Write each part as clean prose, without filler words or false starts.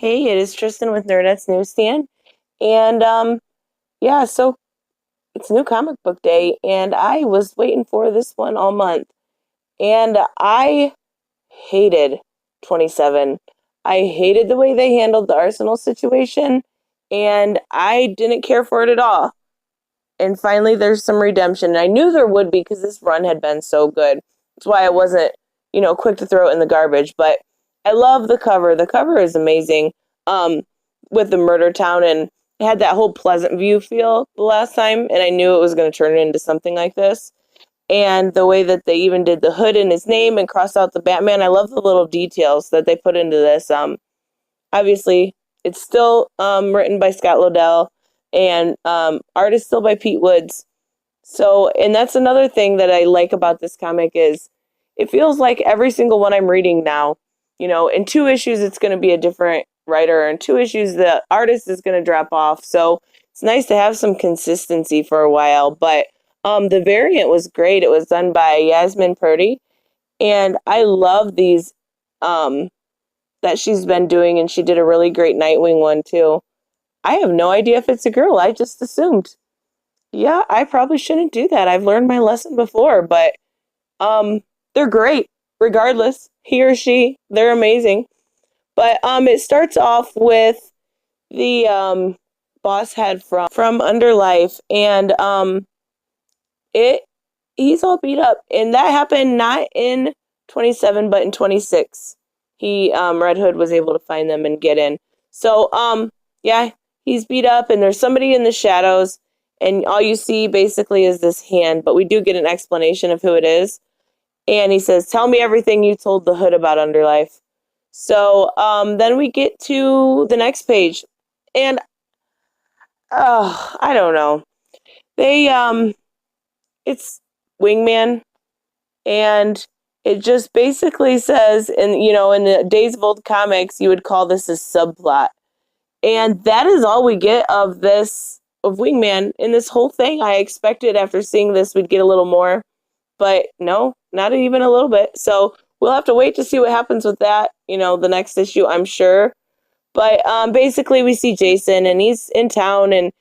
Hey, it is Tristan with Nerdette's Newsstand. And so it's new comic book day, and I was waiting for this one all month. And I hated 27. I hated the way they handled the Arsenal situation, and I didn't care for it at all. And finally, there's some redemption. And I knew there would be because this run had been so good. That's why I wasn't, quick to throw it in the garbage. But I love the cover. The cover is amazing. Um, with the murder town, and it had that whole Pleasant View feel the last time, and I knew it was going to turn into something like this. And the way that they even did the hood in his name and crossed out the Batman, I love the little details that they put into this. Obviously, it's still written by Scott Lobdell, and art is still by Pete Woods. So, and that's another thing that I like about this comic is it feels like every single one I'm reading now, in 2 issues it's going to be a different writer, and 2 issues the artist is going to drop off. So it's nice to have some consistency for a while. But the variant was great. It was done by Yasmin Purdy, and I love these that she's been doing, and she did a really great Nightwing one too. I have no idea if it's a girl. I just assumed. Yeah, I probably shouldn't do that. I've learned my lesson before, but they're great regardless. He or she, they're amazing. But it starts off with the boss head from Underlife, and it he's all beat up, and that happened not in 27 but in 26. He Red Hood was able to find them and get in. So yeah, he's beat up, and there's somebody in the shadows, and all you see basically is this hand, but we do get an explanation of who it is. And he says, "Tell me everything you told the Hood about Underlife." So then we get to the next page, and I don't know. They it's Wingman, and it just basically says, and in the days of old comics, you would call this a subplot, and that is all we get of Wingman in this whole thing. I expected after seeing this we'd get a little more, but no, not even a little bit. So we'll have to wait to see what happens with that, the next issue, I'm sure. But basically we see Jason, and he's in town, and,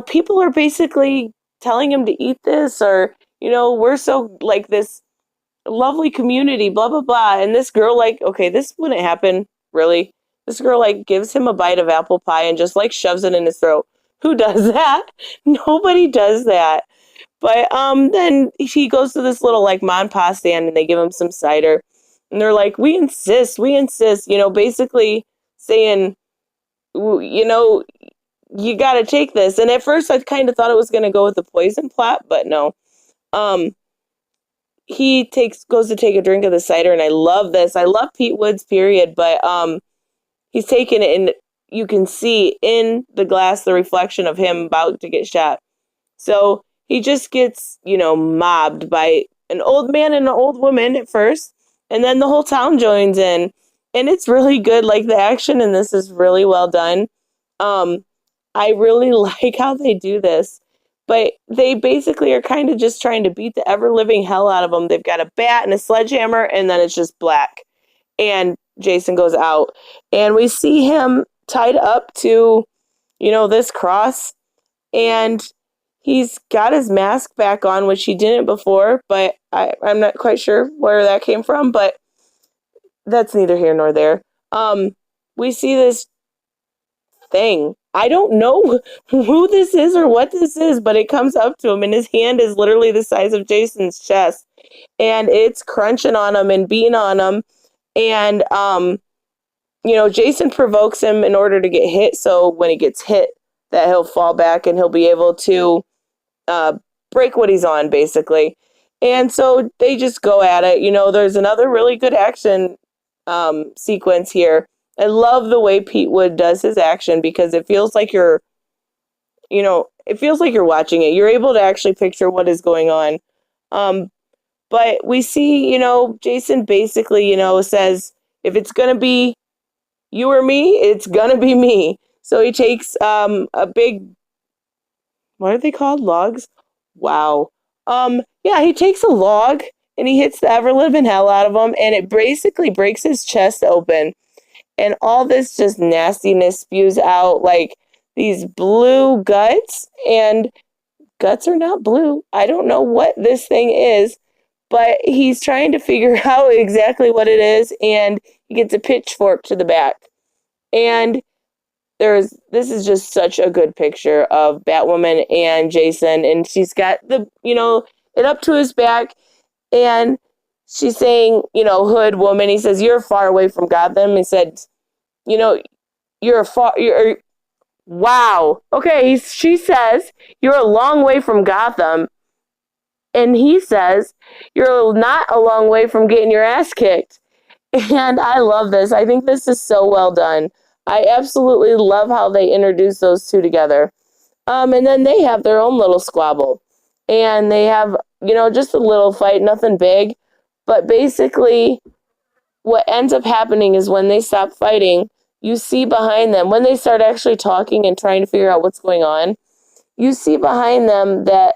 people are basically telling him to eat this, or, we're so like this lovely community, blah, blah, blah. And this girl, like, okay, this wouldn't happen, really. This girl, like, gives him a bite of apple pie and just, like, shoves it in his throat. Who does that? Nobody does that. But then he goes to this little like mom and pa stand, and they give him some cider, and they're like, we insist, basically saying, you got to take this. And at first I kind of thought it was going to go with the poison plot, but no. He goes to take a drink of the cider, and I love this. I love Pete Woods, period, but he's taking it, and you can see in the glass the reflection of him about to get shot. So he just gets, mobbed by an old man and an old woman at first, and then the whole town joins in, and it's really good. Like, the action in this is really well done. I really like how they do this, but they basically are kind of just trying to beat the ever-living hell out of him. They've got a bat and a sledgehammer, and then it's just black, and Jason goes out, and we see him tied up to, this cross, and he's got his mask back on, which he didn't before, but I'm not quite sure where that came from, but that's neither here nor there. We see this thing. I don't know who this is or what this is, but it comes up to him, and his hand is literally the size of Jason's chest, and it's crunching on him and beating on him, and Jason provokes him in order to get hit, so when he gets hit, that he'll fall back and he'll be able to break what he's on, basically. And so they just go at it. There's another really good action sequence here. I love the way Pete Wood does his action, because it feels like you're watching it. You're able to actually picture what is going on. But we see, Jason basically, says, if it's going to be you or me, it's going to be me. So he takes a big, what are they called? Logs? Wow. Yeah, he takes a log, and he hits the ever-living hell out of him, and it basically breaks his chest open. and all this just nastiness spews out like these blue guts, and guts are not blue. I don't know what this thing is, but he's trying to figure out exactly what it is, and he gets a pitchfork to the back. And this is just such a good picture of Batwoman and Jason, and she's got it up to his back, and she's saying, hood woman. He says, you're far away from Gotham. He said, you're wow. Okay, she says, you're a long way from Gotham. And he says, you're not a long way from getting your ass kicked. And I love this. I think this is so well done. I absolutely love how they introduce those two together. And then they have their own little squabble. And they have, just a little fight, nothing big. But basically, what ends up happening is when they stop fighting, you see behind them, when they start actually talking and trying to figure out what's going on, you see behind them that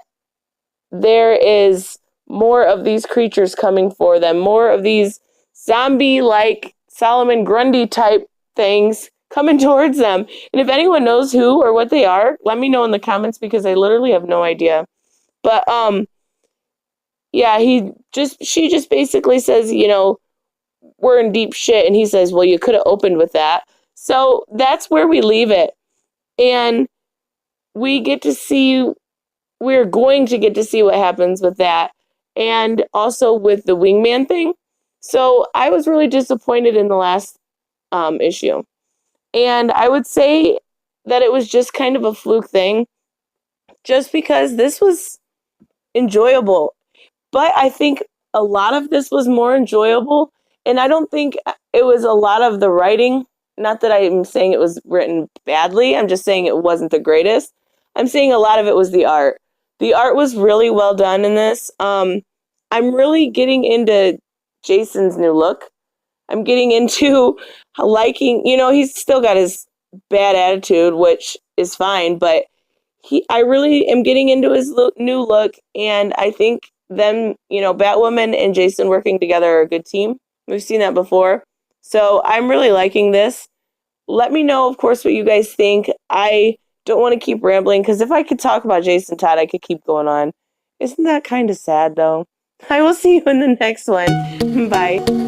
there is more of these creatures coming for them, more of these zombie-like Solomon Grundy type things coming towards them. And if anyone knows who or what they are, let me know in the comments, because I literally have no idea. But yeah, she just basically says, we're in deep shit, and he says, well, you could have opened with that. So that's where we leave it. And we're going to get to see what happens with that, and also with the Wingman thing. So I was really disappointed in the last issue. And I would say that it was just kind of a fluke thing, just because this was enjoyable. But I think a lot of this was more enjoyable, and I don't think it was a lot of the writing. Not that I'm saying it was written badly, I'm just saying it wasn't the greatest. I'm saying a lot of it was the art. The art was really well done in this. I'm really getting into Jason's new look. I'm getting into liking, he's still got his bad attitude, which is fine, but I really am getting into his new look, and I think them, Batwoman and Jason working together are a good team. We've seen that before. So I'm really liking this. Let me know, of course, what you guys think. I don't want to keep rambling, because if I could talk about Jason Todd, I could keep going on. Isn't that kind of sad, though? I will see you in the next one. Bye.